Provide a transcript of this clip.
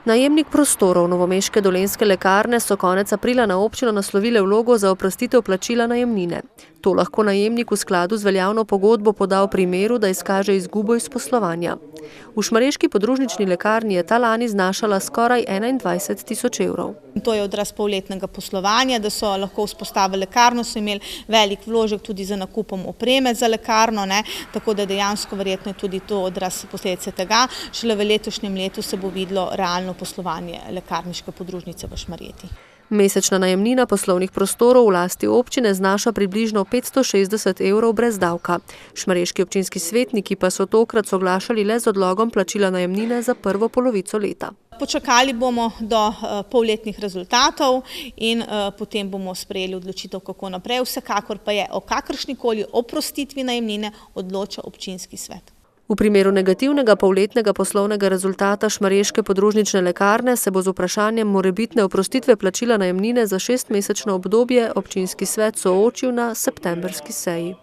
Najemnik prostorov novomeške Dolenjske lekarne so konec aprila na občino naslovile vlogo za oprostitev plačila najemnine. To lahko najemnik v skladu z veljavno pogodbo poda v primeru, da izkaže izgubo iz poslovanja. V šmarješki podružnični lekarni je ta lani znašala skoraj 21 tisoč evrov. To je odraz polletnega poslovanja, da so lahko vzpostavili lekarno, so imeli velik vložek tudi za nakupom opreme za lekarno, tako da dejansko verjetno je tudi to odraz posledice tega. Šele v letošnjem letu se bo videlo realno poslovanje lekarniške podružnice v Šmarjeti. Mesečna najemnina poslovnih prostorov v lasti občine znaša približno 560 evrov brez davka. Šmarješki občinski svetniki pa so tokrat soglašali le z odlogom plačila najemnine za prvo polovico leta. Počakali bomo do polletnih rezultatov in potem bomo sprejeli odločitev, kako naprej. Vsekakor pa je o kakršnikoli oprostitvi najemnine odloča občinski svet. V primeru negativnega polletnega poslovnega rezultata šmarješke podružnične lekarne se bo z vprašanjem morebitne oprostitve plačila najemnine za 6-mesečno obdobje občinski svet soočil na septembrski seji.